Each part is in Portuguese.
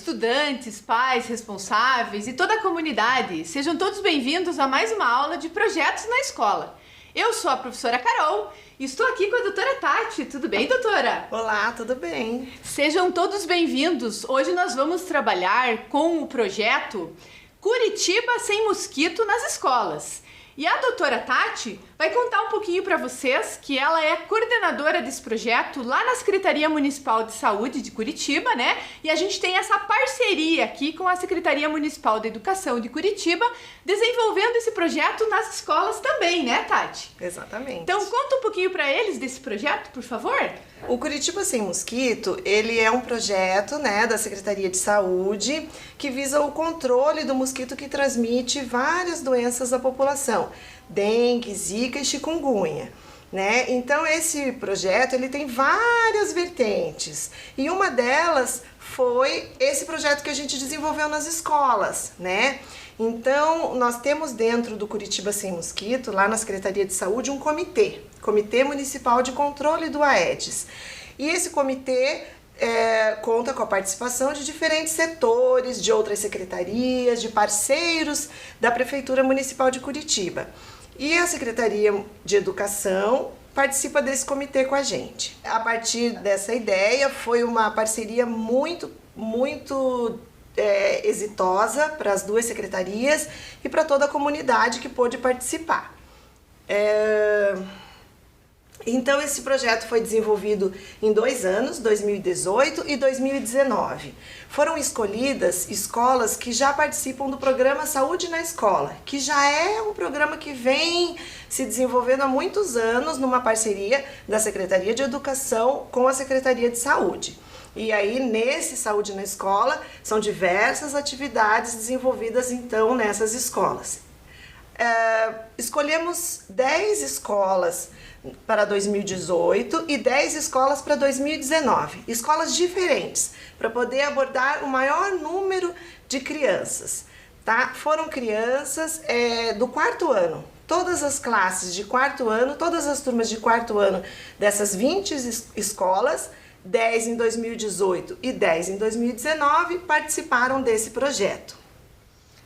estudantes, pais, responsáveis e toda a comunidade, sejam todos bem-vindos a mais uma aula de projetos na escola. Eu sou a professora Carol e estou aqui com a doutora Tati. Tudo bem, doutora? Olá, tudo bem? Sejam todos bem-vindos. Hoje nós vamos trabalhar com o projeto Curitiba Sem Mosquito nas Escolas. E a doutora Tati vai contar um pouquinho para vocês que ela é coordenadora desse projeto lá na Secretaria Municipal de Saúde de Curitiba, né? E a gente tem essa parceria aqui com a Secretaria Municipal de Educação de Curitiba, desenvolvendo esse projeto nas escolas também, né, Tati? Exatamente. Então conta um pouquinho para eles desse projeto, por favor. O Curitiba Sem Mosquito, ele é um projeto, né, da Secretaria de Saúde que visa o controle do mosquito que transmite várias doenças à população, dengue, zika e chikungunya, né? Então esse projeto, ele tem várias vertentes e uma delas foi esse projeto que a gente desenvolveu nas escolas, né? Então nós temos dentro do Curitiba Sem Mosquito, lá na Secretaria de Saúde, um Comitê Municipal de Controle do Aedes. E esse comitê conta com a participação de diferentes setores, de outras secretarias, de parceiros da Prefeitura Municipal de Curitiba. E a Secretaria de Educação participa desse comitê com a gente. A partir dessa ideia, foi uma parceria muito exitosa para as duas secretarias e para toda a comunidade que pôde participar. Então esse projeto foi desenvolvido em 2 anos, 2018 e 2019. Foram escolhidas escolas que já participam do programa Saúde na Escola, que já é um programa que vem se desenvolvendo há muitos anos numa parceria da Secretaria de Educação com a Secretaria de Saúde. E aí, nesse Saúde na Escola, são diversas atividades desenvolvidas, então, nessas escolas. Escolhemos 10 escolas para 2018 e 10 escolas para 2019. Escolas diferentes, para poder abordar o maior número de crianças. Tá? Foram crianças do 4º ano. Todas as classes de 4º ano, todas as turmas de 4º ano dessas 20 escolas, 10 em 2018 e 10 em 2019, participaram desse projeto.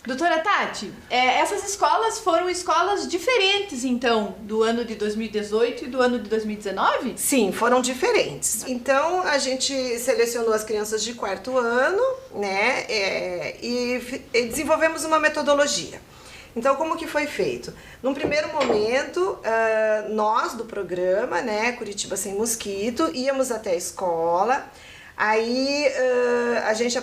Doutora Tati, essas escolas foram escolas diferentes, então, do ano de 2018 e do ano de 2019? Sim, foram diferentes. Então, a gente selecionou as crianças de 4º ano, né, e desenvolvemos uma metodologia. Então, como que foi feito? Num primeiro momento, nós do programa, né, Curitiba Sem Mosquito, íamos até a escola. Aí a gente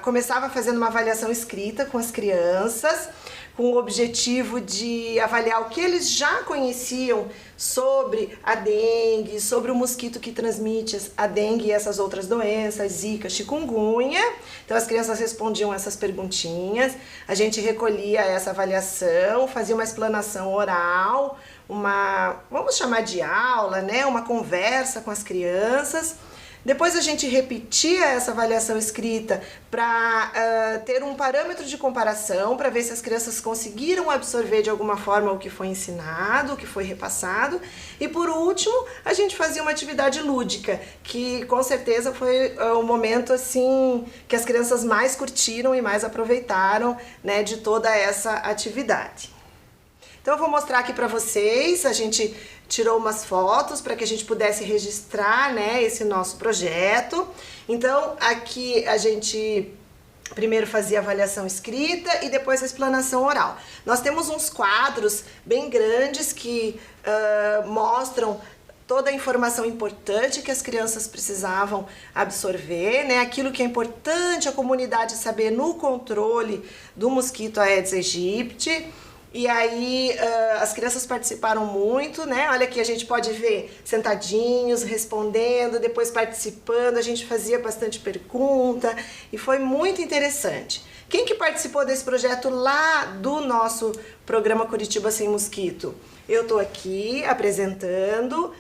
começava fazendo uma avaliação escrita com as crianças, com o objetivo de avaliar o que eles já conheciam sobre a dengue, sobre o mosquito que transmite a dengue e essas outras doenças, zika, chikungunya. Então as crianças respondiam essas perguntinhas, a gente recolhia essa avaliação, fazia uma explanação oral, vamos chamar de aula, né? Uma conversa com as crianças. Depois a gente repetia essa avaliação escrita para ter um parâmetro de comparação, para ver se as crianças conseguiram absorver de alguma forma o que foi ensinado, o que foi repassado. E por último, a gente fazia uma atividade lúdica, que com certeza foi o momento assim que as crianças mais curtiram e mais aproveitaram, né, de toda essa atividade. Então eu vou mostrar aqui para vocês, a gente tirou umas fotos para que a gente pudesse registrar, né, esse nosso projeto. Então aqui a gente primeiro fazia a avaliação escrita e depois a explanação oral. Nós temos uns quadros bem grandes que mostram toda a informação importante que as crianças precisavam absorver, né? Aquilo que é importante a comunidade saber no controle do mosquito Aedes aegypti. E aí as crianças participaram muito, né? Olha aqui, a gente pode ver sentadinhos, respondendo, depois participando, a gente fazia bastante pergunta e foi muito interessante. Quem que participou desse projeto lá do nosso programa Curitiba Sem Mosquito? Eu tô aqui apresentando,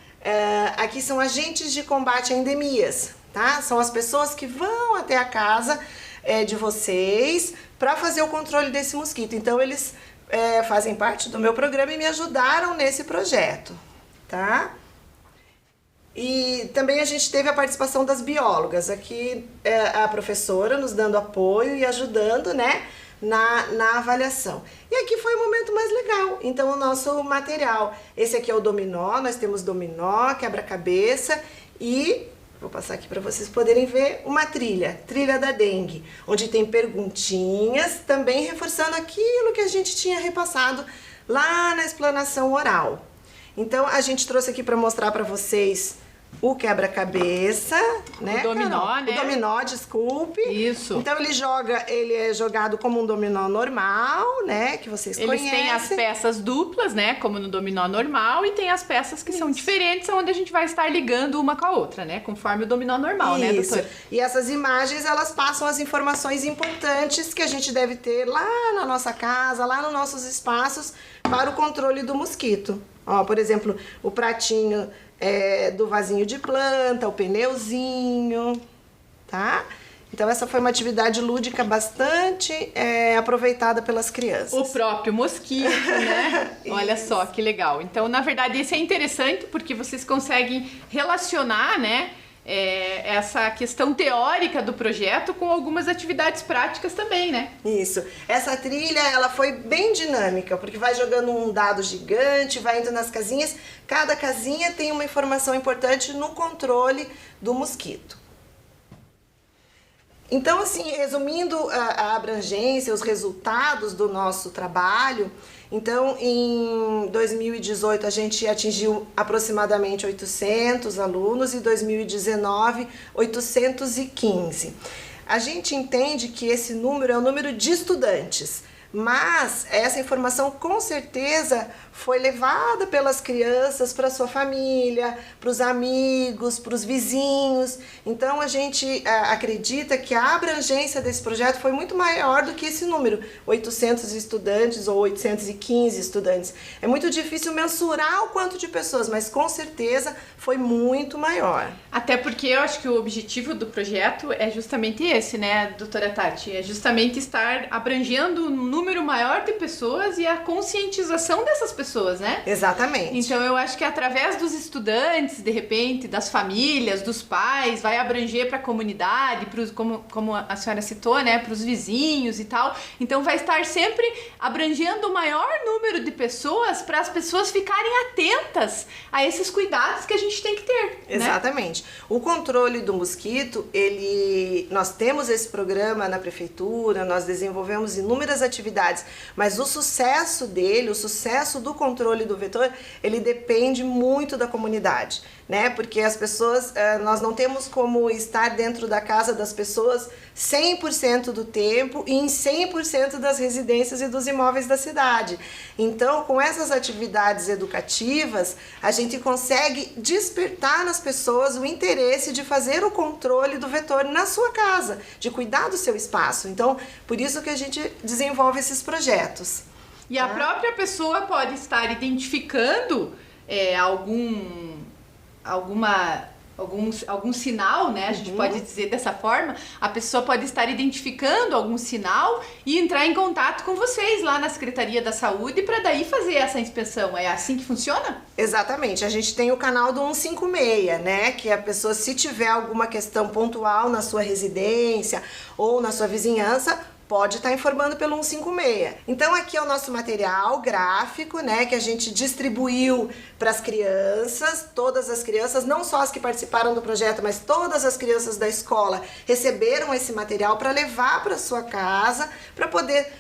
aqui são agentes de combate a endemias, tá? São as pessoas que vão até a casa de vocês para fazer o controle desse mosquito. Então eles fazem parte do meu programa e me ajudaram nesse projeto, tá? E também a gente teve a participação das biólogas, aqui a professora nos dando apoio e ajudando, né, na avaliação. E aqui foi o momento mais legal, então o nosso material, esse aqui é o dominó, nós temos dominó, quebra-cabeça e, vou passar aqui para vocês poderem ver, uma trilha da dengue, onde tem perguntinhas, também reforçando aquilo que a gente tinha repassado lá na explanação oral. Então a gente trouxe aqui para mostrar para vocês o quebra-cabeça, né? O dominó, né? O dominó, desculpe. Isso. Então ele é jogado como um dominó normal, né? Que vocês conhecem. Eles têm as peças duplas, né? Como no dominó normal, e tem as peças que são diferentes, onde a gente vai estar ligando uma com a outra, né? Conforme o dominó normal, né, doutora? E essas imagens, elas passam as informações importantes que a gente deve ter lá na nossa casa, lá nos nossos espaços, para o controle do mosquito. Ó, por exemplo, o pratinho do vasinho de planta, o pneuzinho, tá? Então essa foi uma atividade lúdica bastante aproveitada pelas crianças. O próprio mosquito, né? Olha só que legal. Então, na verdade, isso é interessante porque vocês conseguem relacionar, né, essa questão teórica do projeto com algumas atividades práticas também, né? Isso. Essa trilha, ela foi bem dinâmica, porque vai jogando um dado gigante, vai indo nas casinhas. Cada casinha tem uma informação importante no controle do mosquito. Então, assim, resumindo a abrangência, os resultados do nosso trabalho, então em 2018 a gente atingiu aproximadamente 800 alunos e 2019 815. A gente entende que esse número é o número de estudantes, mas essa informação com certeza foi levada pelas crianças para sua família, para os amigos, para os vizinhos. Então a gente acredita que a abrangência desse projeto foi muito maior do que esse número, 800 estudantes ou 815 estudantes. É muito difícil mensurar o quanto de pessoas, mas com certeza foi muito maior. Até porque eu acho que o objetivo do projeto é justamente esse, né, doutora Tati? É justamente estar abrangendo um número maior de pessoas e a conscientização dessas pessoas, né? Exatamente. Então eu acho que através dos estudantes, de repente, das famílias, dos pais, vai abranger para a comunidade, como a senhora citou, né, para os vizinhos e tal. Então vai estar sempre abrangendo o maior número de pessoas para as pessoas ficarem atentas a esses cuidados que a gente tem que ter. Exatamente. Né? O controle do mosquito, nós temos esse programa na prefeitura, nós desenvolvemos inúmeras atividades, mas o sucesso dele, o sucesso do controle do vetor, ele depende muito da comunidade, né? Porque as pessoas, nós não temos como estar dentro da casa das pessoas 100% do tempo e em 100% das residências e dos imóveis da cidade. Então, com essas atividades educativas, a gente consegue despertar nas pessoas o interesse de fazer o controle do vetor na sua casa, de cuidar do seu espaço. Então, por isso que a gente desenvolve esses projetos. E a própria pessoa pode estar identificando algum sinal, né? A gente pode dizer dessa forma. A pessoa pode estar identificando algum sinal e entrar em contato com vocês lá na Secretaria da Saúde para daí fazer essa inspeção. É assim que funciona? Exatamente. A gente tem o canal do 156, né? Que a pessoa, se tiver alguma questão pontual na sua residência ou na sua vizinhança, pode estar informando pelo 156. Então aqui é o nosso material gráfico, né, que a gente distribuiu para as crianças, todas as crianças, não só as que participaram do projeto, mas todas as crianças da escola receberam esse material para levar para sua casa, para poder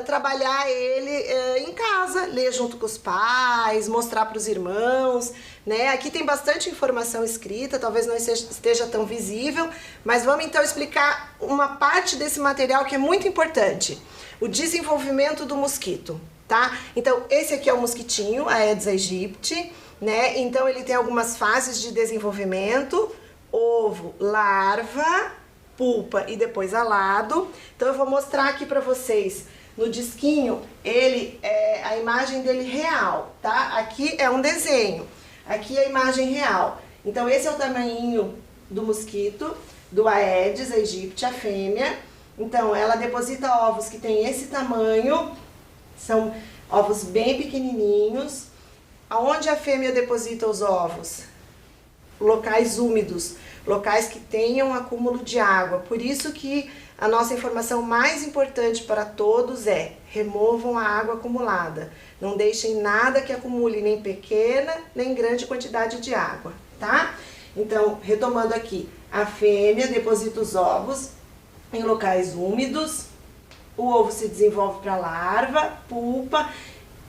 trabalhar ele em casa, ler junto com os pais, mostrar para os irmãos, né? Aqui tem bastante informação escrita, talvez não esteja tão visível, mas vamos então explicar uma parte desse material que é muito importante, o desenvolvimento do mosquito, tá? Então, esse aqui é o mosquitinho, a Aedes aegypti, né? Então, ele tem algumas fases de desenvolvimento, ovo, larva, pulpa e depois alado. Então, eu vou mostrar aqui para vocês. No disquinho, a imagem dele real, tá? Aqui é um desenho, aqui é a imagem real. Então esse é o tamanhinho do mosquito, do Aedes aegypti, a fêmea. Então ela deposita ovos que tem esse tamanho, são ovos bem pequenininhos. Aonde a fêmea deposita os ovos? locais úmidos, locais que tenham acúmulo de água. Por isso que a nossa informação mais importante para todos é: removam a água acumulada. Não deixem nada que acumule nem pequena nem grande quantidade de água, tá? Então, retomando aqui, a fêmea deposita os ovos em locais úmidos, o ovo se desenvolve para larva, pupa,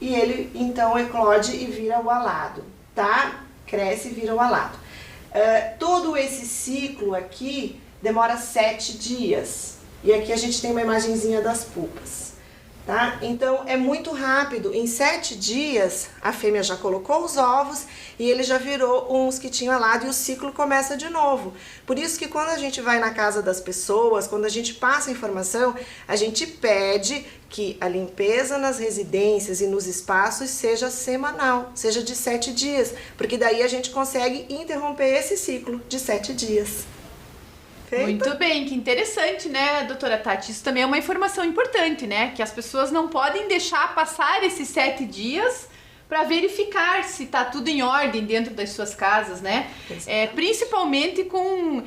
e ele então eclode e vira o alado, tá? Cresce e vira o alado. Todo esse ciclo aqui demora 7 dias. E aqui a gente tem uma imagenzinha das pupas, tá? Então é muito rápido. Em 7 dias a fêmea já colocou os ovos e ele já virou um mosquitinho alado e o ciclo começa de novo. Por isso que quando a gente vai na casa das pessoas, quando a gente passa informação, a gente pede que a limpeza nas residências e nos espaços seja semanal, seja de 7 dias, porque daí a gente consegue interromper esse ciclo de 7 dias. Feita? Muito bem, que interessante, né, doutora Tati? Isso também é uma informação importante, né? Que as pessoas não podem deixar passar esses 7 dias para verificar se está tudo em ordem dentro das suas casas, né? Principalmente com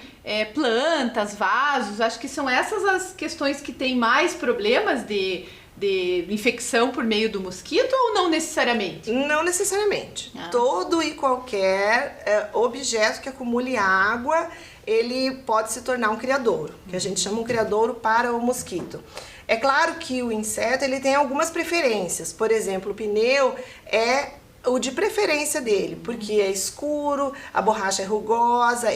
plantas, vasos, acho que são essas as questões que têm mais problemas de infecção por meio do mosquito ou não necessariamente? Não necessariamente. Todo e qualquer objeto que acumule água, ele pode se tornar um criadouro, que a gente chama um criadouro para o mosquito. É claro que o inseto ele tem algumas preferências. Por exemplo, o pneu é o de preferência dele, porque é escuro, a borracha é rugosa,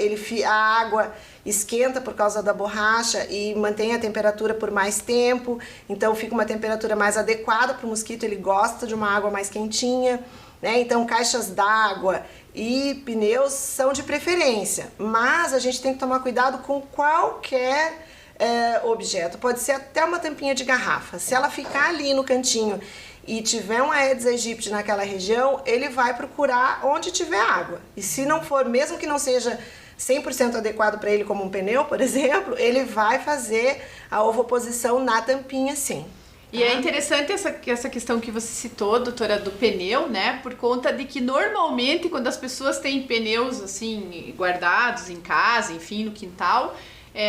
a água esquenta por causa da borracha e mantém a temperatura por mais tempo, então fica uma temperatura mais adequada para o mosquito, ele gosta de uma água mais quentinha, né? Então caixas d'água e pneus são de preferência, mas a gente tem que tomar cuidado com qualquer objeto, pode ser até uma tampinha de garrafa. Se ela ficar ali no cantinho e tiver um Aedes aegypti naquela região, ele vai procurar onde tiver água. E se não for, mesmo que não seja 100% adequado para ele como um pneu, por exemplo, ele vai fazer a ovoposição na tampinha sim. E é interessante essa questão que você citou, doutora, do pneu, né? Por conta de que normalmente quando as pessoas têm pneus assim guardados em casa, enfim, no quintal,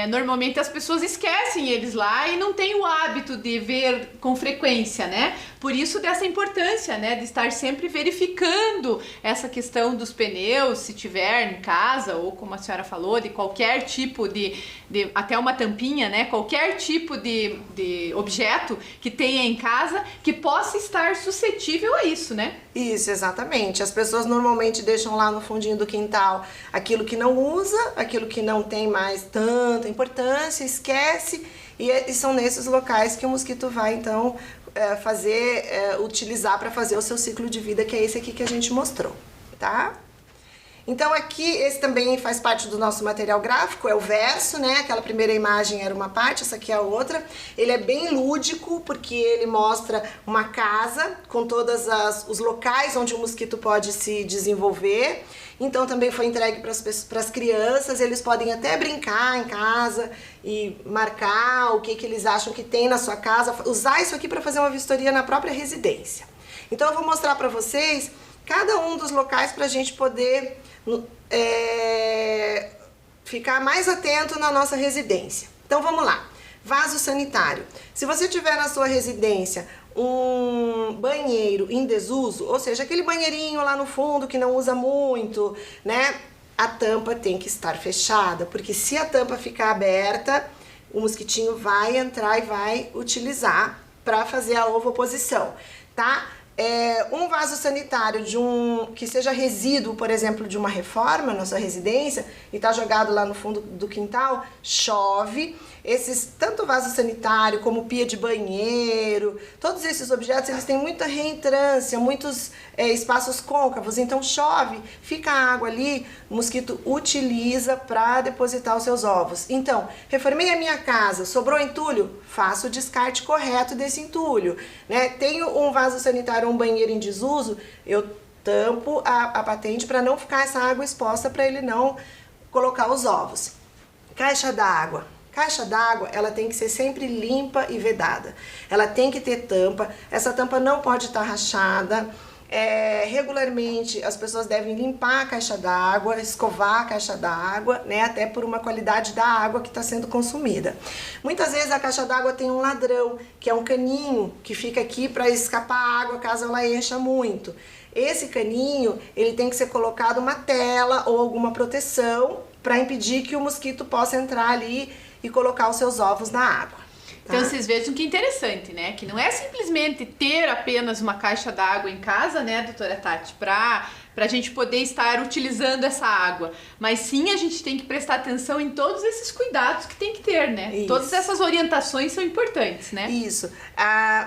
normalmente as pessoas esquecem eles lá e não têm o hábito de ver com frequência, né? Por isso dessa importância, né, de estar sempre verificando essa questão dos pneus, se tiver em casa, ou como a senhora falou, de qualquer tipo de até uma tampinha, né, qualquer tipo de objeto que tenha em casa que possa estar suscetível a isso, né? Isso, exatamente. As pessoas normalmente deixam lá no fundinho do quintal aquilo que não usa, aquilo que não tem mais tanta importância, esquece, e são nesses locais que o mosquito vai, então, utilizar para fazer o seu ciclo de vida, que é esse aqui que a gente mostrou, tá? Então aqui, esse também faz parte do nosso material gráfico, é o verso, né? Aquela primeira imagem era uma parte, essa aqui é a outra. Ele é bem lúdico, porque ele mostra uma casa com todos os locais onde o mosquito pode se desenvolver. Então também foi entregue para as crianças, eles podem até brincar em casa e marcar o que eles acham que tem na sua casa, usar isso aqui para fazer uma vistoria na própria residência. Então eu vou mostrar para vocês cada um dos locais para a gente poder ficar mais atento na nossa residência. Então vamos lá. Vaso sanitário. Se você tiver na sua residência um banheiro em desuso, ou seja, aquele banheirinho lá no fundo que não usa muito, né? A tampa tem que estar fechada, porque se a tampa ficar aberta, o mosquitinho vai entrar e vai utilizar para fazer a ovoposição, tá? Um vaso sanitário que seja resíduo, por exemplo, de uma reforma na sua residência e está jogado lá no fundo do quintal, chove. Tanto vaso sanitário como pia de banheiro, todos esses objetos, eles têm muita reentrância, muitos espaços côncavos, então chove, fica a água ali, o mosquito utiliza para depositar os seus ovos. Então, reformei a minha casa, sobrou entulho, faço o descarte correto desse entulho, né? Tenho um vaso sanitário, um banheiro em desuso, eu tampo a patente para não ficar essa água exposta, para ele não colocar os ovos. Caixa d'água. Caixa d'água, ela tem que ser sempre limpa e vedada. Ela tem que ter tampa, essa tampa não pode estar rachada, Regularmente as pessoas devem limpar a caixa d'água, escovar a caixa d'água, né, até por uma qualidade da água que está sendo consumida. Muitas vezes a caixa d'água tem um ladrão, que é um caninho que fica aqui para escapar a água caso ela encha muito. Esse caninho, ele tem que ser colocado uma tela ou alguma proteção para impedir que o mosquito possa entrar ali e colocar os seus ovos na água. Então vocês vejam que interessante, né? Que não é simplesmente ter apenas uma caixa d'água em casa, né, doutora Tati, pra gente poder estar utilizando essa água. Mas sim, a gente tem que prestar atenção em todos esses cuidados que tem que ter, né? Isso. Todas essas orientações são importantes, né? Isso.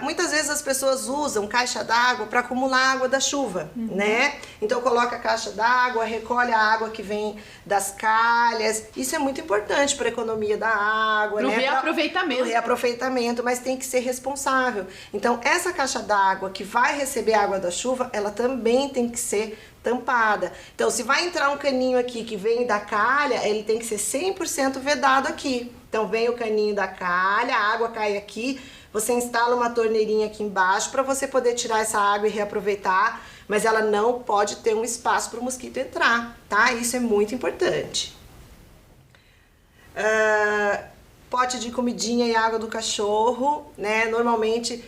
Muitas vezes as pessoas usam caixa d'água para acumular água da chuva, né? Então coloca a caixa d'água, recolhe a água que vem das calhas. Isso é muito importante para a economia da água, Pro né? reaproveitamento. Pro reaproveitamento, mas tem que ser responsável. Então essa caixa d'água que vai receber água da chuva, ela também tem que ser tampada. Então, se vai entrar um caninho aqui que vem da calha, ele tem que ser 100% vedado aqui. Então, vem o caninho da calha, a água cai aqui, você instala uma torneirinha aqui embaixo para você poder tirar essa água e reaproveitar, mas ela não pode ter um espaço para o mosquito entrar, tá? Isso é muito importante. Pote de comidinha e água do cachorro, né? Normalmente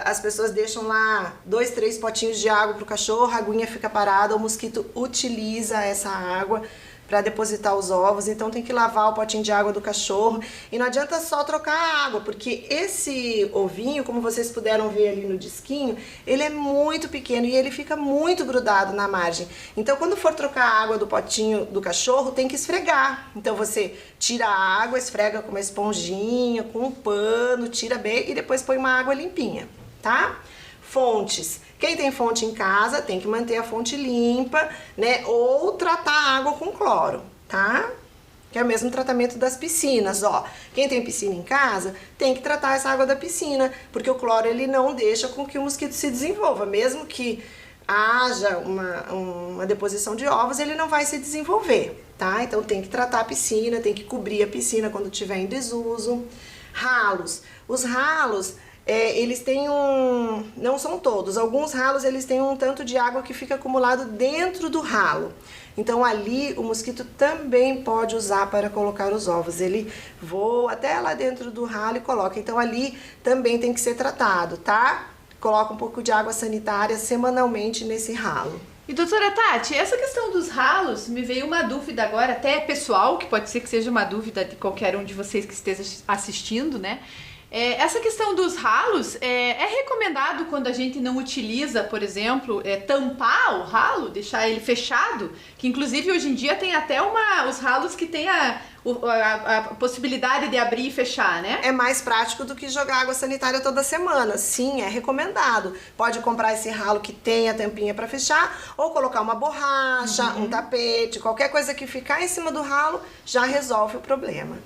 as pessoas deixam lá 2, 3 potinhos de água pro cachorro, a aguinha fica parada, o mosquito utiliza essa água para depositar os ovos, então tem que lavar o potinho de água do cachorro e não adianta só trocar a água, porque esse ovinho, como vocês puderam ver ali no disquinho, ele é muito pequeno e ele fica muito grudado na margem. Então quando for trocar a água do potinho do cachorro, tem que esfregar. Então você tira a água, esfrega com uma esponjinha, com um pano, tira bem e depois põe uma água limpinha, tá? Fontes. Quem tem fonte em casa tem que manter a fonte limpa, né? Ou tratar a água com cloro, tá? Que é o mesmo tratamento das piscinas, ó. Quem tem piscina em casa tem que tratar essa água da piscina, porque o cloro ele não deixa com que o mosquito se desenvolva. Mesmo que haja uma deposição de ovos, ele não vai se desenvolver, tá? Então tem que tratar a piscina, tem que cobrir a piscina quando tiver em desuso. Ralos. Os ralos... eles têm não são todos, alguns ralos eles têm um tanto de água que fica acumulado dentro do ralo. Então ali o mosquito também pode usar para colocar os ovos. Ele voa até lá dentro do ralo e coloca. Então ali também tem que ser tratado, tá? Coloca um pouco de água sanitária semanalmente nesse ralo. E doutora Tati, essa questão dos ralos, me veio uma dúvida agora, até pessoal, que pode ser que seja uma dúvida de qualquer um de vocês que esteja assistindo, né? Essa questão dos ralos, é recomendado quando a gente não utiliza, por exemplo, tampar o ralo, deixar ele fechado, que inclusive hoje em dia tem até os ralos que tem a possibilidade de abrir e fechar, né? É mais prático do que jogar água sanitária toda semana. Sim, é recomendado. Pode comprar esse ralo que tem a tampinha para fechar ou colocar uma borracha, um tapete, qualquer coisa que ficar em cima do ralo já resolve o problema.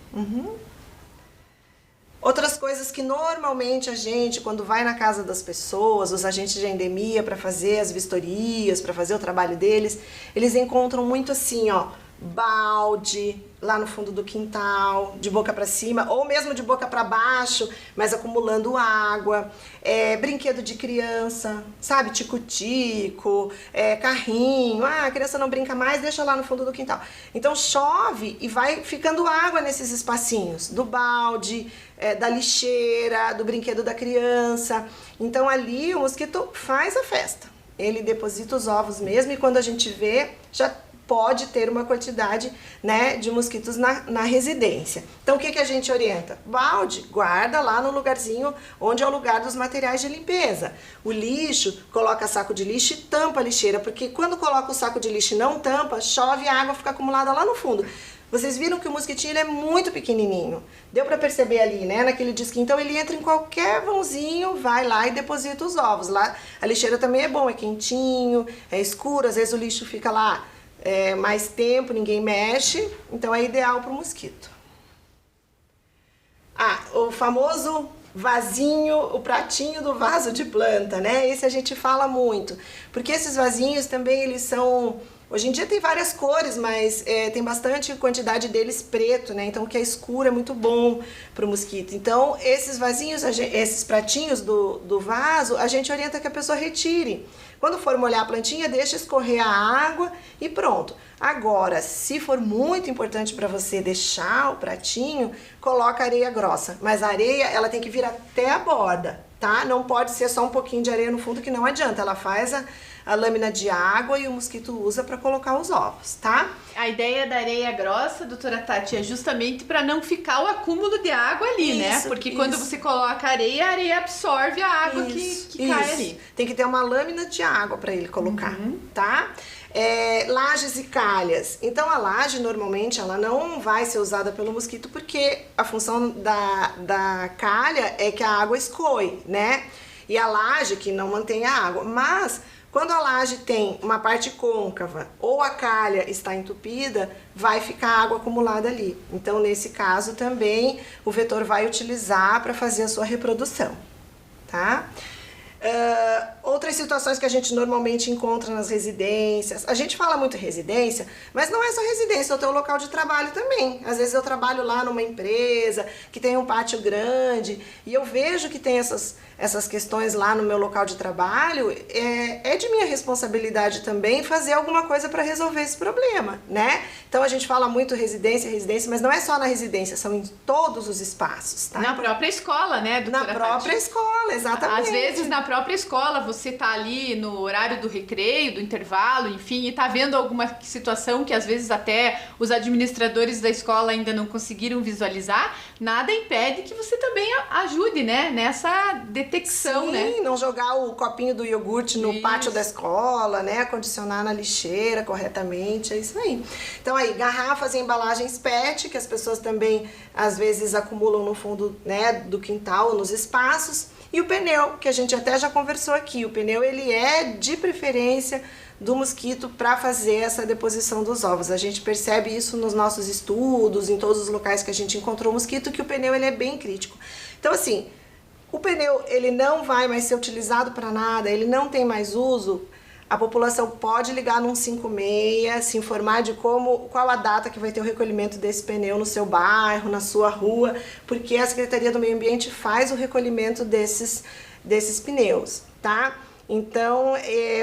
Outras coisas que normalmente a gente, quando vai na casa das pessoas, os agentes de endemia para fazer as vistorias, para fazer o trabalho deles, eles encontram muito assim, ó, balde lá no fundo do quintal, de boca para cima, ou mesmo de boca para baixo, mas acumulando água, brinquedo de criança, sabe, tico-tico, carrinho, a criança não brinca mais, deixa lá no fundo do quintal. Então chove e vai ficando água nesses espacinhos, do balde, da lixeira, do brinquedo da criança. Então ali o mosquito faz a festa, ele deposita os ovos mesmo e quando a gente vê, já pode ter uma quantidade, né, de mosquitos na residência. Então o que a gente orienta? Balde, guarda lá no lugarzinho onde é o lugar dos materiais de limpeza. O lixo, coloca saco de lixo e tampa a lixeira, porque quando coloca o saco de lixo e não tampa, chove e a água fica acumulada lá no fundo. Vocês viram que o mosquitinho ele é muito pequenininho. Deu pra perceber ali, né, naquele disquinho. Então ele entra em qualquer vãozinho, vai lá e deposita os ovos. Lá a lixeira também é bom, é quentinho, é escuro, às vezes o lixo fica lá mais tempo, ninguém mexe, então é ideal para o mosquito. O famoso vasinho, o pratinho do vaso de planta, né? Esse a gente fala muito, porque esses vasinhos também eles são Hoje em dia tem várias cores, mas tem bastante quantidade deles preto, né? Então o que é escuro é muito bom para o mosquito. Então esses vasinhos, esses pratinhos do vaso, a gente orienta que a pessoa retire. Quando for molhar a plantinha, deixa escorrer a água e pronto. Agora, se for muito importante para você deixar o pratinho, coloca areia grossa. Mas a areia, ela tem que vir até a borda, tá? Não pode ser só um pouquinho de areia no fundo, que não adianta. Ela faz a lâmina de água e o mosquito usa para colocar os ovos, tá? A ideia da areia grossa, doutora Tati, é justamente para não ficar o acúmulo de água ali, né? Porque quando você coloca a areia absorve a água que cai ali. Tem que ter uma lâmina de água para ele colocar, tá? Lajes e calhas. Então a laje normalmente ela não vai ser usada pelo mosquito porque a função da calha é que a água escoe, né? E a laje que não mantém a água. Mas quando a laje tem uma parte côncava ou a calha está entupida, vai ficar água acumulada ali. Então nesse caso também o vetor vai utilizar para fazer a sua reprodução, tá? Outras situações que a gente normalmente encontra nas residências, a gente fala muito residência, mas não é só residência, é o teu local de trabalho também. Às vezes eu trabalho lá numa empresa que tem um pátio grande e eu vejo que tem essas questões lá no meu local de trabalho, é de minha responsabilidade também fazer alguma coisa para resolver esse problema, né? Então a gente fala muito residência, mas não é só na residência, são em todos os espaços, tá? Na própria escola, né, doutora Na própria Tati? escola, exatamente. Às vezes na própria escola você tá ali no horário do recreio, do intervalo, enfim, e tá vendo alguma situação que às vezes até os administradores da escola ainda não conseguiram visualizar, nada impede que você também ajude, né, nessa detecção, né? Sim, não jogar o copinho do iogurte no pátio da escola, né, condicionar na lixeira corretamente, é isso aí. Então aí, garrafas e embalagens PET, que as pessoas também às vezes acumulam no fundo, né, do quintal, nos espaços. E o pneu, que a gente até já conversou aqui, o pneu ele é de preferência do mosquito para fazer essa deposição dos ovos. A gente percebe isso nos nossos estudos, em todos os locais que a gente encontrou mosquito, que o pneu ele é bem crítico. Então assim, o pneu ele não vai mais ser utilizado para nada, ele não tem mais uso. A população pode ligar no 156, se informar de qual a data que vai ter o recolhimento desse pneu no seu bairro, na sua rua, porque a Secretaria do Meio Ambiente faz o recolhimento desses pneus, tá? Então,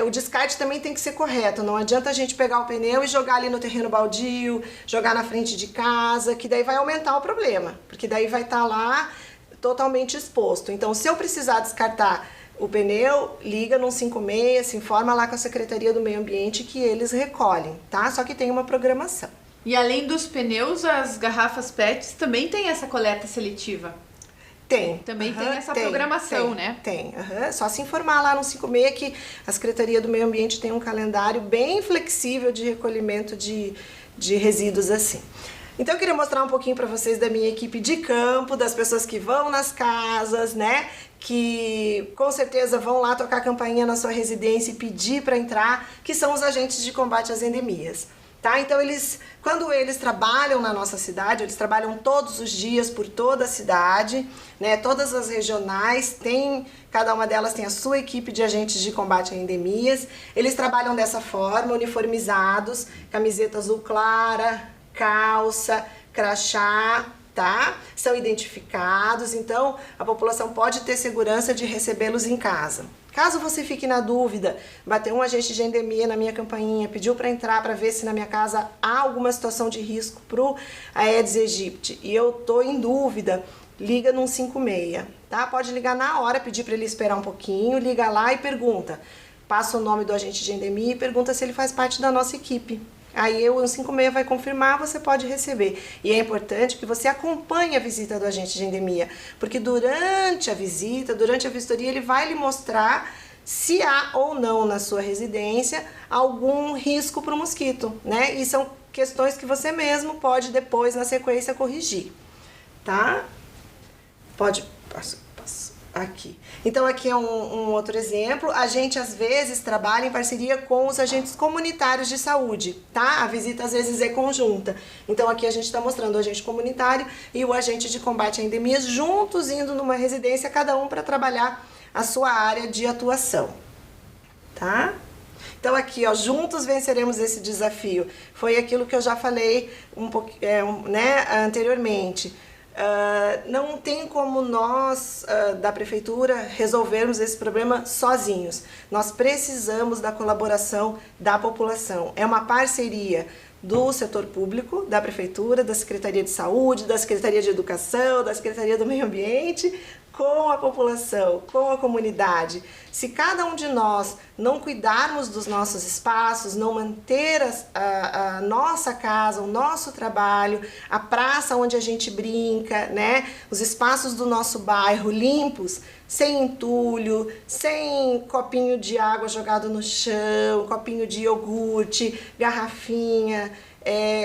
o descarte também tem que ser correto, não adianta a gente pegar o pneu e jogar ali no terreno baldio, jogar na frente de casa, que daí vai aumentar o problema, porque daí vai estar lá totalmente exposto. Então, se eu precisar descartar o pneu, liga no 156, se informa lá com a Secretaria do Meio Ambiente que eles recolhem, tá? Só que tem uma programação. E além dos pneus, as garrafas PETs também tem essa coleta seletiva? Tem. Também tem essa programação, né? Tem. Só se informar lá no 156 que a Secretaria do Meio Ambiente tem um calendário bem flexível de recolhimento de resíduos assim. Então eu queria mostrar um pouquinho para vocês da minha equipe de campo, das pessoas que vão nas casas, né? Que com certeza vão lá tocar a campainha na sua residência e pedir para entrar, que são os agentes de combate às endemias. Tá? Então quando eles trabalham na nossa cidade, eles trabalham todos os dias por toda a cidade, né? Todas as regionais cada uma delas tem a sua equipe de agentes de combate a endemias. Eles trabalham dessa forma, uniformizados, camiseta azul clara, calça, crachá, tá? São identificados, então a população pode ter segurança de recebê-los em casa. Caso você fique na dúvida, bateu um agente de endemia na minha campainha, pediu para entrar para ver se na minha casa há alguma situação de risco pro Aedes aegypti e eu tô em dúvida, liga no 156, tá? Pode ligar na hora, pedir para ele esperar um pouquinho, liga lá e pergunta. Passa o nome do agente de endemia e pergunta se ele faz parte da nossa equipe. Aí o 156 vai confirmar, você pode receber. E é importante que você acompanhe a visita do agente de endemia, porque durante a visita, durante a vistoria, ele vai lhe mostrar se há ou não na sua residência algum risco para o mosquito, né? E são questões que você mesmo pode depois, na sequência, corrigir, tá? Pode, passo aqui. Então aqui é um outro exemplo. A gente às vezes trabalha em parceria com os agentes comunitários de saúde, tá? A visita às vezes é conjunta. Então aqui a gente está mostrando o agente comunitário e o agente de combate a endemias juntos indo numa residência, cada um para trabalhar a sua área de atuação, tá? Então aqui, ó, juntos venceremos esse desafio. Foi aquilo que eu já falei anteriormente. Não tem como nós, da prefeitura, resolvermos esse problema sozinhos. Nós precisamos da colaboração da população. É uma parceria do setor público, da prefeitura, da Secretaria de Saúde, da Secretaria de Educação, da Secretaria do Meio Ambiente, com a população, com a comunidade. Se cada um de nós não cuidarmos dos nossos espaços, não manter a nossa casa, o nosso trabalho, a praça onde a gente brinca, né? Os espaços do nosso bairro limpos, sem entulho, sem copinho de água jogado no chão, copinho de iogurte, garrafinha,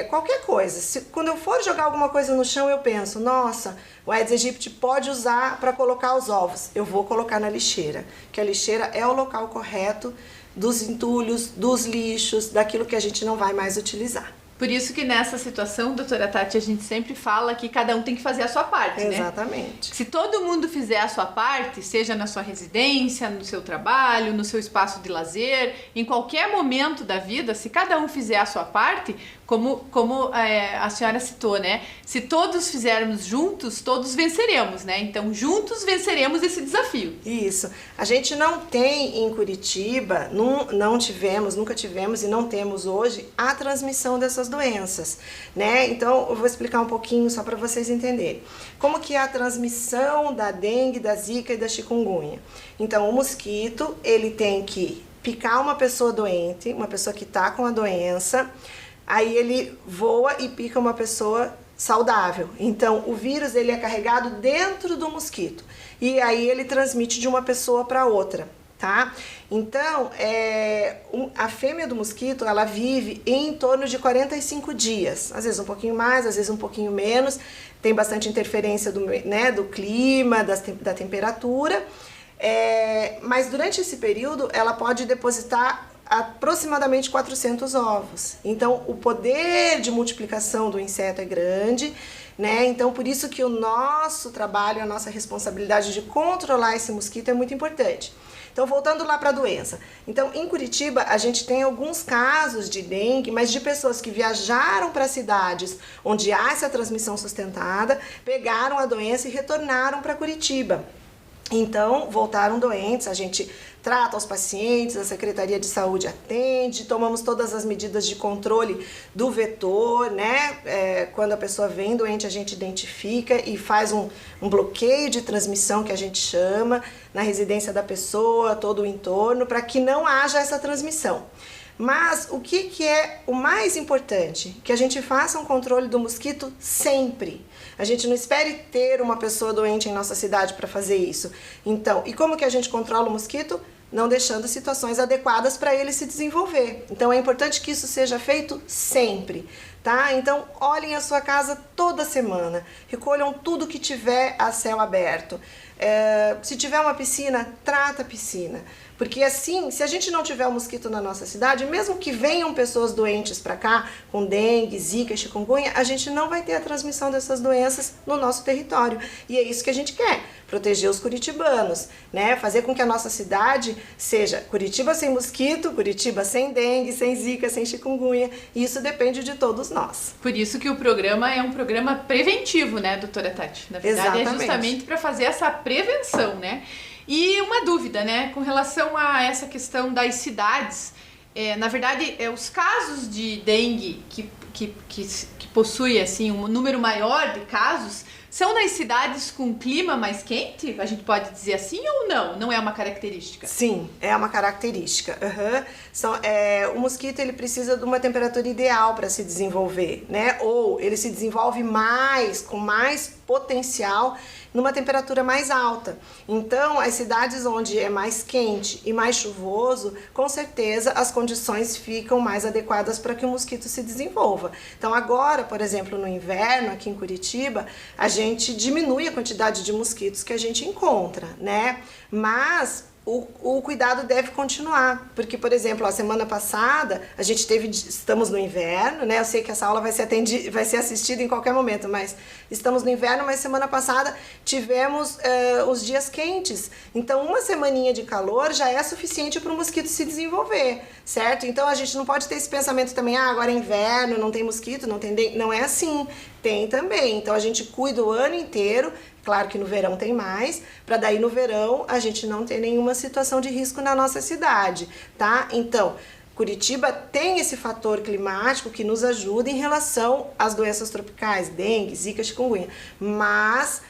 qualquer coisa. Quando eu for jogar alguma coisa no chão, eu penso, nossa, o Aedes aegypti pode usar para colocar os ovos. Eu vou colocar na lixeira, que a lixeira é o local correto dos entulhos, dos lixos, daquilo que a gente não vai mais utilizar. Por isso que nessa situação, doutora Tati, a gente sempre fala que cada um tem que fazer a sua parte, né? Exatamente. Se todo mundo fizer a sua parte, seja na sua residência, no seu trabalho, no seu espaço de lazer, em qualquer momento da vida, se cada um fizer a sua parte, como a senhora citou, né? Se todos fizermos juntos, todos venceremos, né? Então, juntos venceremos esse desafio. Isso. A gente não tem em Curitiba, nunca tivemos e não temos hoje a transmissão dessas doenças, né? Então, eu vou explicar um pouquinho só para vocês entenderem. Como que é a transmissão da dengue, da zika e da chikungunya? Então, o mosquito, ele tem que picar uma pessoa doente, uma pessoa que está com a doença, aí ele voa e pica uma pessoa saudável. Então, o vírus ele é carregado dentro do mosquito e aí ele transmite de uma pessoa para outra, tá? Então, a fêmea do mosquito, ela vive em torno de 45 dias, às vezes um pouquinho mais, às vezes um pouquinho menos, tem bastante interferência do clima, da temperatura, mas durante esse período ela pode depositar aproximadamente 400 ovos. Então, o poder de multiplicação do inseto é grande, né? Então, por isso que o nosso trabalho, a nossa responsabilidade de controlar esse mosquito é muito importante. Então, voltando lá para a doença. Então, em Curitiba, a gente tem alguns casos de dengue, mas de pessoas que viajaram para cidades onde há essa transmissão sustentada, pegaram a doença e retornaram para Curitiba. Então, voltaram doentes, a gente trata os pacientes, a Secretaria de Saúde atende, tomamos todas as medidas de controle do vetor, né? Quando a pessoa vem doente, a gente identifica e faz um bloqueio de transmissão, que a gente chama, na residência da pessoa, todo o entorno, para que não haja essa transmissão. Mas o que é o mais importante? Que a gente faça um controle do mosquito sempre. A gente não espere ter uma pessoa doente em nossa cidade para fazer isso. Então, e como que a gente controla o mosquito? Não deixando situações adequadas para ele se desenvolver. Então, é importante que isso seja feito sempre, tá? Então, olhem a sua casa toda semana. Recolham tudo que tiver a céu aberto. Se tiver uma piscina, trata a piscina. Porque assim, se a gente não tiver o mosquito na nossa cidade, mesmo que venham pessoas doentes para cá, com dengue, zika, chikungunya, a gente não vai ter a transmissão dessas doenças no nosso território. E é isso que a gente quer, proteger os curitibanos, né? Fazer com que a nossa cidade seja Curitiba sem mosquito, Curitiba sem dengue, sem zika, sem chikungunya. E isso depende de todos nós. Por isso que o programa é um programa preventivo, né, doutora Tati? Na verdade, exatamente. É justamente para fazer essa prevenção, né? E uma dúvida, né, com relação a essa questão das cidades, na verdade, os casos de dengue que possui assim, um número maior de casos, são nas cidades com clima mais quente? A gente pode dizer assim ou não? Não é uma característica? Sim, é uma característica. O mosquito ele precisa de uma temperatura ideal para se desenvolver, né? Ou ele se desenvolve mais, com mais potencial numa temperatura mais alta. Então, as cidades onde é mais quente e mais chuvoso, com certeza as condições ficam mais adequadas para que o mosquito se desenvolva. Então, agora, por exemplo, no inverno, aqui em Curitiba, a gente diminui a quantidade de mosquitos que a gente encontra, né? Mas o cuidado deve continuar, porque, por exemplo, a semana passada a gente estamos no inverno, né? Eu sei que essa aula vai ser assistida em qualquer momento, mas estamos no inverno, mas semana passada tivemos os dias quentes, então uma semaninha de calor já é suficiente para o mosquito se desenvolver, certo? Então a gente não pode ter esse pensamento também, agora é inverno, não tem mosquito, não tem dengue, não é assim, tem também, então a gente cuida o ano inteiro. Claro que no verão tem mais, para daí no verão a gente não ter nenhuma situação de risco na nossa cidade, tá? Então, Curitiba tem esse fator climático que nos ajuda em relação às doenças tropicais, dengue, zika, chikungunya, mas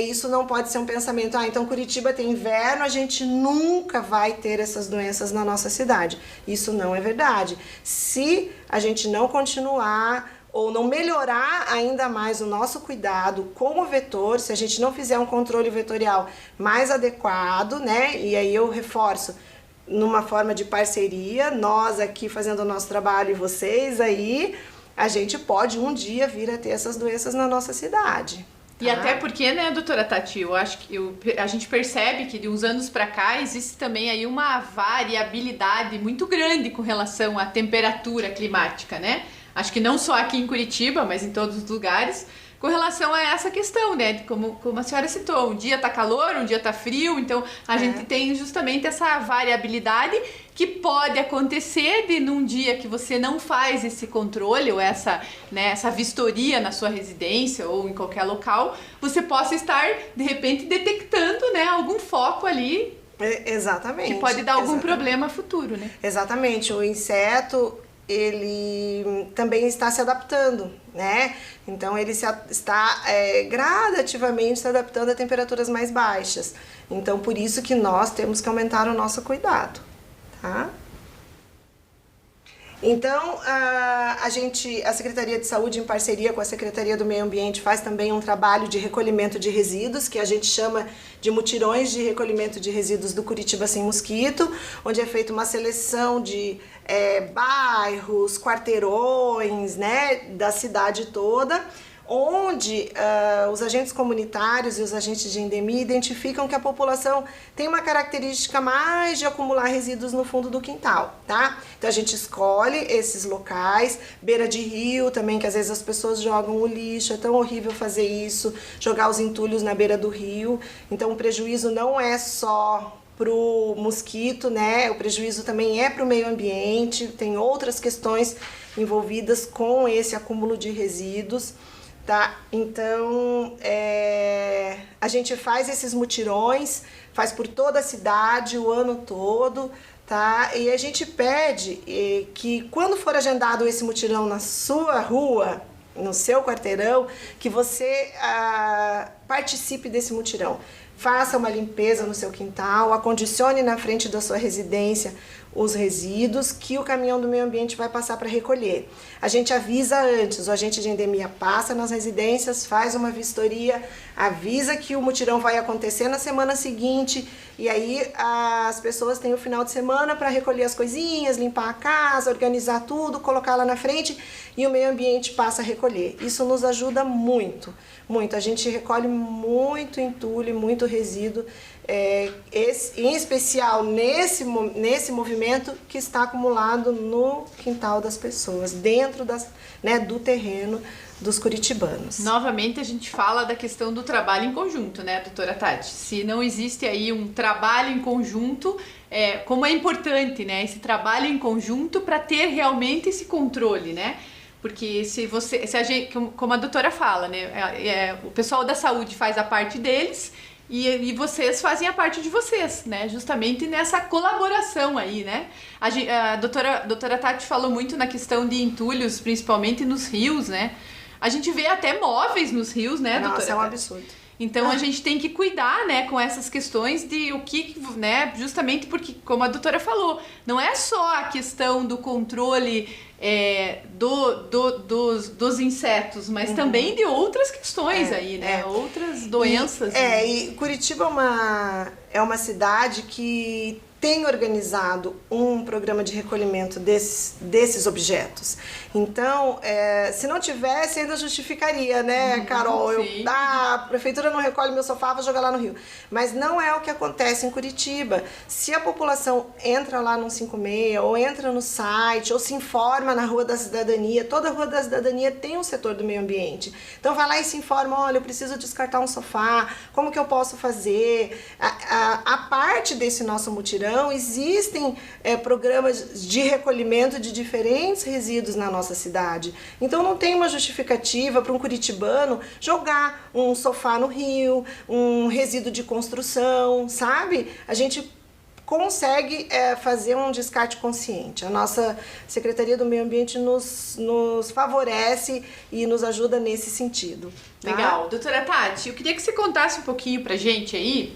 isso não pode ser um pensamento, então Curitiba tem inverno, a gente nunca vai ter essas doenças na nossa cidade. Isso não é verdade. Se a gente não continuar ou não melhorar ainda mais o nosso cuidado com o vetor, se a gente não fizer um controle vetorial mais adequado, né? E aí eu reforço, numa forma de parceria, nós aqui fazendo o nosso trabalho e vocês aí, a gente pode um dia vir a ter essas doenças na nossa cidade. E até porque, né, doutora Tati, eu acho que a gente percebe que de uns anos para cá existe também aí uma variabilidade muito grande com relação à temperatura climática, né? Acho que não só aqui em Curitiba, mas em todos os lugares, com relação a essa questão, né? Como a senhora citou, um dia tá calor, um dia tá frio, então a gente tem justamente essa variabilidade que pode acontecer de num dia que você não faz esse controle ou essa vistoria na sua residência ou em qualquer local, você possa estar, de repente, detectando, né, algum foco ali. Exatamente. Que pode dar algum problema futuro, né? Exatamente. O inseto, ele também está se adaptando, né? Então ele está gradativamente se adaptando a temperaturas mais baixas. Então por isso que nós temos que aumentar o nosso cuidado, tá? Então a Secretaria de Saúde, em parceria com a Secretaria do Meio Ambiente, faz também um trabalho de recolhimento de resíduos, que a gente chama de mutirões de recolhimento de resíduos do Curitiba Sem Mosquito, onde é feita uma seleção de bairros, quarteirões, né, da cidade toda, onde os agentes comunitários e os agentes de endemia identificam que a população tem uma característica mais de acumular resíduos no fundo do quintal, tá? Então a gente escolhe esses locais, beira de rio também, que às vezes as pessoas jogam o lixo, é tão horrível fazer isso, jogar os entulhos na beira do rio. Então o prejuízo não é só pro mosquito, né? O prejuízo também é pro meio ambiente, tem outras questões envolvidas com esse acúmulo de resíduos. Tá? Então, a gente faz esses mutirões, faz por toda a cidade, o ano todo, tá? E a gente pede que quando for agendado esse mutirão na sua rua, no seu quarteirão, que você participe desse mutirão. Faça uma limpeza no seu quintal, acondicione na frente da sua residência os resíduos que o caminhão do meio ambiente vai passar para recolher. A gente avisa antes, o agente de endemia passa nas residências, faz uma vistoria, avisa que o mutirão vai acontecer na semana seguinte, e aí as pessoas têm o final de semana para recolher as coisinhas, limpar a casa, organizar tudo, colocar lá na frente, e o meio ambiente passa a recolher. Isso nos ajuda muito, muito. A gente recolhe muito entulho, muito resíduo, em especial nesse movimento que está acumulado no quintal das pessoas, dentro do terreno dos curitibanos. Novamente a gente fala da questão do trabalho em conjunto, né, doutora Tati? Se não existe aí um trabalho em conjunto, como é importante, né, esse trabalho em conjunto para ter realmente esse controle, né? Porque se a gente, como a doutora fala, né, o pessoal da saúde faz a parte deles e vocês fazem a parte de vocês, né? Justamente nessa colaboração aí, né? A doutora Tati falou muito na questão de entulhos, principalmente nos rios, né? A gente vê até móveis nos rios, né, doutora? Nossa, é um absurdo. Então a gente tem que cuidar, né, com essas questões de o que, né, justamente porque, como a doutora falou, não é só a questão do controle dos insetos, mas também de outras questões aí, né, outras doenças. E Curitiba é uma cidade que tem organizado um programa de recolhimento desses objetos. Então, se não tivesse, ainda justificaria, né, Carol? A prefeitura não recolhe meu sofá, vou jogar lá no rio. Mas não é o que acontece em Curitiba. Se a população entra lá no 56, ou entra no site, ou se informa na Rua da Cidadania, toda a Rua da Cidadania tem um setor do meio ambiente. Então vai lá e se informa, olha, eu preciso descartar um sofá, como que eu posso fazer? A parte desse nosso mutirão, existem programas de recolhimento de diferentes resíduos na nossa cidade. Então não tem uma justificativa para um curitibano jogar um sofá no rio, um resíduo de construção, sabe? A gente consegue fazer um descarte consciente. A nossa Secretaria do Meio Ambiente nos favorece e nos ajuda nesse sentido. Tá? Legal. Doutora Tati, eu queria que você contasse um pouquinho pra gente aí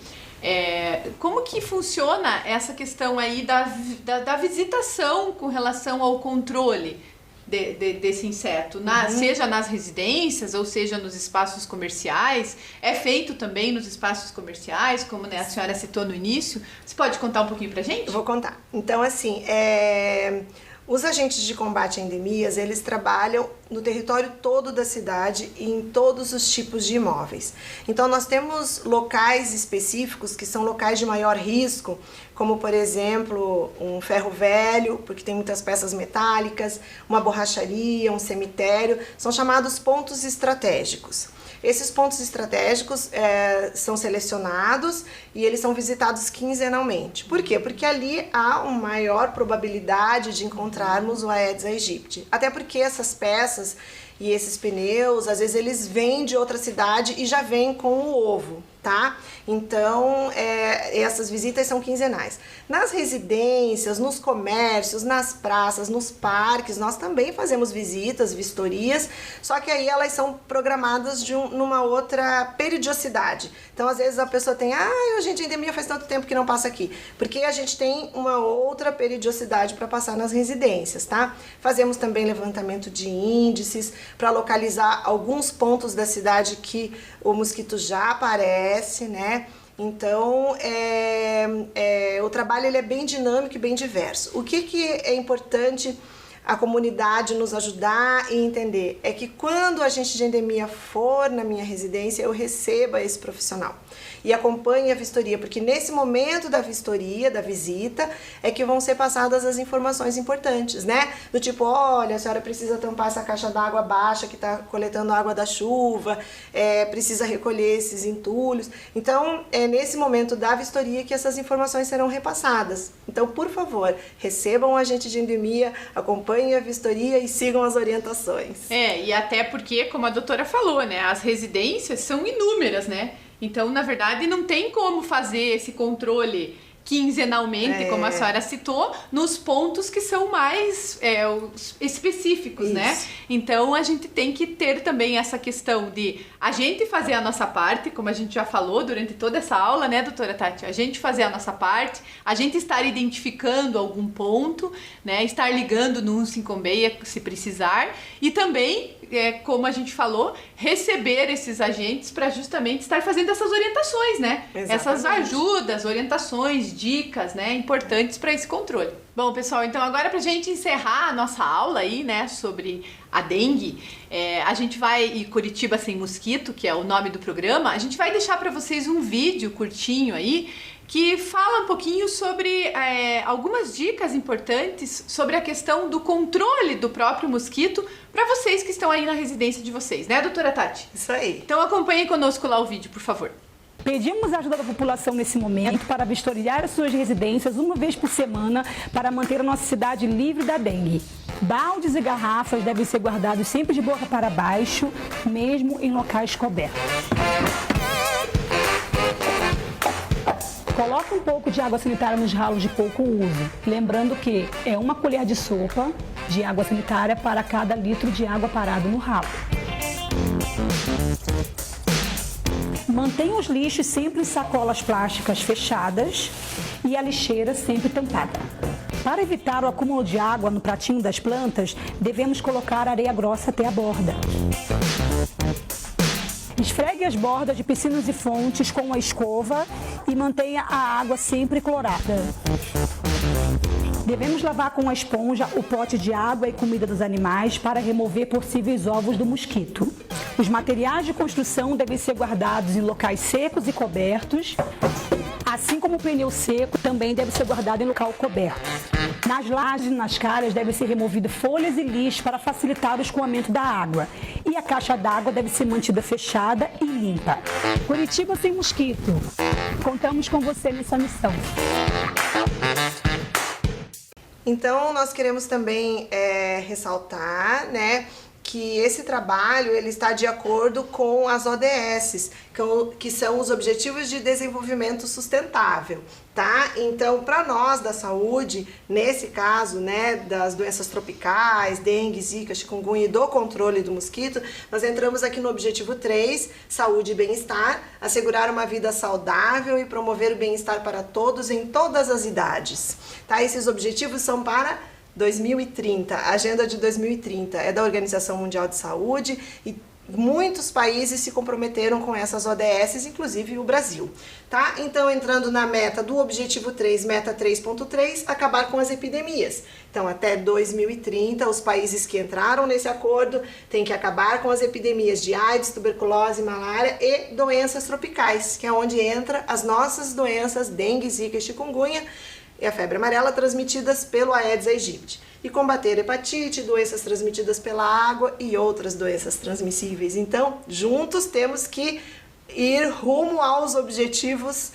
como que funciona essa questão aí da visitação com relação ao controle desse inseto, seja nas residências ou seja nos espaços comerciais. É feito também nos espaços comerciais, como a senhora citou no início. Você pode contar um pouquinho pra gente? Eu vou contar. Então, assim, os agentes de combate a endemias, eles trabalham no território todo da cidade e em todos os tipos de imóveis. Então, nós temos locais específicos que são locais de maior risco, como, por exemplo, um ferro velho, porque tem muitas peças metálicas, uma borracharia, um cemitério, são chamados pontos estratégicos. Esses pontos estratégicos são selecionados e eles são visitados quinzenalmente. Por quê? Porque ali há uma maior probabilidade de encontrarmos o Aedes aegypti. Até porque essas peças e esses pneus, às vezes eles vêm de outra cidade e já vêm com o ovo, tá? Então, essas visitas são quinzenais. Nas residências, nos comércios, nas praças, nos parques, nós também fazemos visitas, vistorias, só que aí elas são programadas numa outra periodicidade. Então, às vezes a pessoa tem, gente, a endemia faz tanto tempo que não passa aqui, porque a gente tem uma outra periodicidade para passar nas residências, tá? Fazemos também levantamento de índices para localizar alguns pontos da cidade que o mosquito já aparece, né? Então, o trabalho ele é bem dinâmico e bem diverso. O que é importante a comunidade nos ajudar e entender é que quando a agente de endemia for na minha residência, eu receba esse profissional e acompanhe a vistoria, porque nesse momento da vistoria, da visita, é que vão ser passadas as informações importantes, né? Do tipo, olha, a senhora precisa tampar essa caixa d'água baixa que está coletando água da chuva, precisa recolher esses entulhos. Então, é nesse momento da vistoria que essas informações serão repassadas. Então, por favor, recebam o agente de endemia, acompanhem a vistoria e sigam as orientações. E até porque, como a doutora falou, né, as residências são inúmeras, né? Então, na verdade, não tem como fazer esse controle quinzenalmente, como a senhora citou, nos pontos que são mais específicos, isso, né? Então, a gente tem que ter também essa questão de a gente fazer a nossa parte, como a gente já falou durante toda essa aula, né, doutora Tati? A gente fazer a nossa parte, a gente estar identificando algum ponto, né? Estar ligando no 156 se precisar e também, como a gente falou, receber esses agentes para justamente estar fazendo essas orientações, né? Exatamente. Essas ajudas, orientações, dicas, né, importantes para esse controle. Bom, pessoal, então agora pra gente encerrar a nossa aula aí, né, sobre a dengue, a gente vai, e Curitiba Sem Mosquito, que é o nome do programa, a gente vai deixar para vocês um vídeo curtinho aí, que fala um pouquinho sobre algumas dicas importantes sobre a questão do controle do próprio mosquito para vocês que estão aí na residência de vocês, né, doutora Tati? Isso aí. Então acompanhem conosco lá o vídeo, por favor. Pedimos a ajuda da população nesse momento para vistoriar as suas residências uma vez por semana para manter a nossa cidade livre da dengue. Baldes e garrafas devem ser guardados sempre de boca para baixo, mesmo em locais cobertos. Coloque um pouco de água sanitária nos ralos de pouco uso, lembrando que é 1 colher de sopa de água sanitária para cada litro de água parado no ralo. Mantenha os lixos sempre em sacolas plásticas fechadas e a lixeira sempre tampada. Para evitar o acúmulo de água no pratinho das plantas, devemos colocar areia grossa até a borda. Esfregue as bordas de piscinas e fontes com a escova e mantenha a água sempre clorada. Devemos lavar com a esponja o pote de água e comida dos animais para remover possíveis ovos do mosquito. Os materiais de construção devem ser guardados em locais secos e cobertos, assim como o pneu seco também deve ser guardado em local coberto. Nas lajes e nas calhas devem ser removidas folhas e lixo para facilitar o escoamento da água. E a caixa d'água deve ser mantida fechada e limpa. Curitiba sem mosquito. Contamos com você nessa missão. Então, nós queremos também ressaltar, né, que esse trabalho ele está de acordo com as ODS, que são os Objetivos de Desenvolvimento Sustentável, tá? Então, para nós da saúde, nesse caso, né, das doenças tropicais, dengue, zika, chikungunya e do controle do mosquito, nós entramos aqui no Objetivo 3, Saúde e Bem-Estar, assegurar uma vida saudável e promover o bem-estar para todos em todas as idades, tá? Esses objetivos são para 2030, a Agenda de 2030 é da Organização Mundial de Saúde e muitos países se comprometeram com essas ODS, inclusive o Brasil, tá? Então, entrando na meta do Objetivo 3, meta 3.3, acabar com as epidemias. Então, até 2030, os países que entraram nesse acordo têm que acabar com as epidemias de AIDS, tuberculose, malária e doenças tropicais, que é onde entra as nossas doenças dengue, zika e chikungunya, e a febre amarela transmitidas pelo Aedes aegypti. E combater hepatite, doenças transmitidas pela água e outras doenças transmissíveis. Então, juntos temos que ir rumo aos objetivos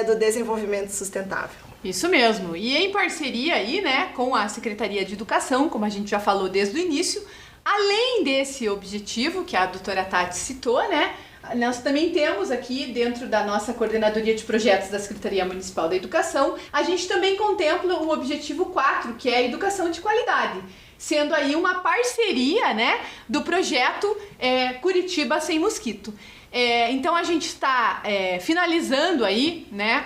do desenvolvimento sustentável. Isso mesmo. E em parceria aí, né, com a Secretaria de Educação, como a gente já falou desde o início, além desse objetivo que a doutora Tati citou, né, nós também temos aqui, dentro da nossa coordenadoria de projetos da Secretaria Municipal da Educação, a gente também contempla o objetivo 4, que é a educação de qualidade, sendo aí uma parceria, né, do projeto Curitiba Sem Mosquito. Então a gente está finalizando aí, né,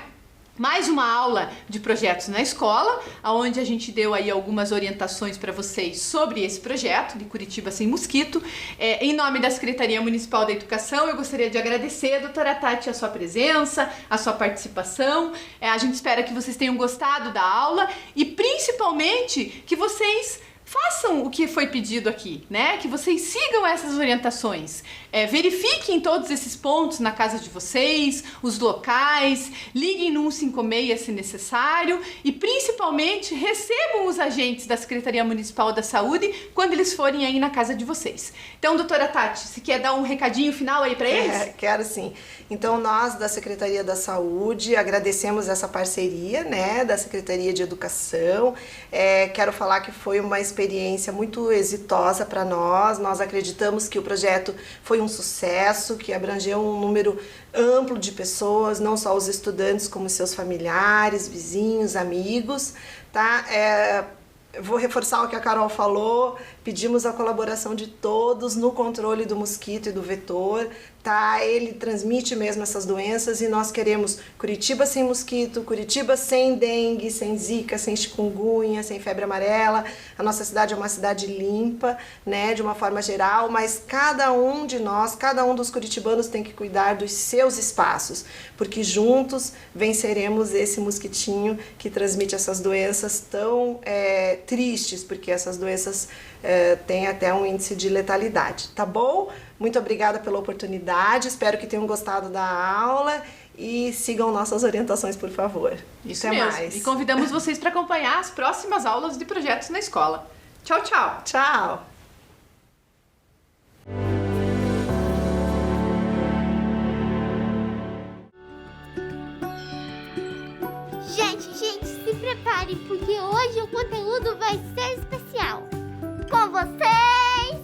mais uma aula de projetos na escola, onde a gente deu aí algumas orientações para vocês sobre esse projeto de Curitiba Sem Mosquito. Em nome da Secretaria Municipal da Educação, eu gostaria de agradecer, doutora Tati, a sua presença, a sua participação. A gente espera que vocês tenham gostado da aula e principalmente que vocês façam o que foi pedido aqui, né? Que vocês sigam essas orientações. Verifiquem todos esses pontos na casa de vocês, os locais, liguem no 156 se necessário e principalmente recebam os agentes da Secretaria Municipal da Saúde quando eles forem aí na casa de vocês. Então, doutora Tati, você quer dar um recadinho final aí para eles? Quero sim. Então, nós da Secretaria da Saúde agradecemos essa parceria, né, da Secretaria de Educação. Quero falar que foi uma experiência muito exitosa para nós. Nós acreditamos que o projeto foi um sucesso, que abrangeu um número amplo de pessoas, não só os estudantes, como seus familiares, vizinhos, amigos, tá? Vou reforçar o que a Carol falou, pedimos a colaboração de todos no controle do mosquito e do vetor, tá? Ele transmite mesmo essas doenças e nós queremos Curitiba sem mosquito, Curitiba sem dengue, sem zika, sem chikungunya, sem febre amarela. A nossa cidade é uma cidade limpa, né, de uma forma geral, mas cada um de nós, cada um dos curitibanos tem que cuidar dos seus espaços, porque juntos venceremos esse mosquitinho que transmite essas doenças tão tristes, porque essas doenças têm até um índice de letalidade, tá bom? Muito obrigada pela oportunidade, espero que tenham gostado da aula e sigam nossas orientações, por favor. Isso Até mesmo. mais. E convidamos vocês para acompanhar as próximas aulas de projetos na escola. Tchau, tchau! Tchau! Gente, se preparem, porque hoje o conteúdo vai ser especial. Com vocês,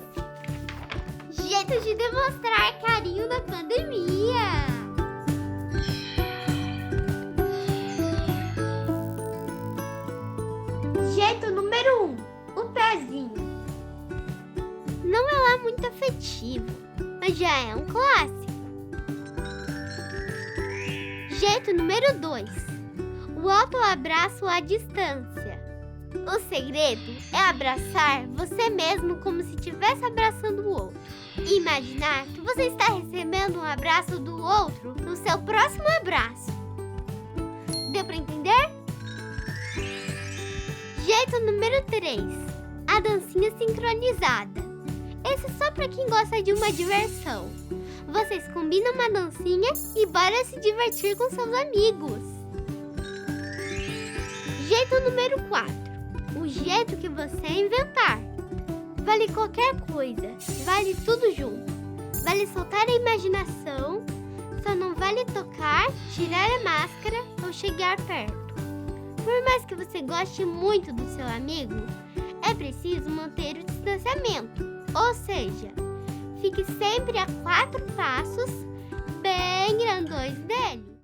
jeito de demonstrar carinho na pandemia. Jeito número 1, o pezinho. Não é lá muito afetivo, mas já é um clássico. Jeito número 2, o autoabraço à distância. O segredo é abraçar você mesmo como se estivesse abraçando o outro. E imaginar que você está recebendo um abraço do outro no seu próximo abraço. Deu para entender? Jeito número 3. A dancinha sincronizada. Esse é só para quem gosta de uma diversão. Vocês combinam uma dancinha e bora se divertir com seus amigos. Jeito número 4. O jeito que você inventar. Vale qualquer coisa, vale tudo junto. Vale soltar a imaginação, só não vale tocar, tirar a máscara ou chegar perto. Por mais que você goste muito do seu amigo, é preciso manter o distanciamento. Ou seja, fique sempre a 4 passos bem grandões dele.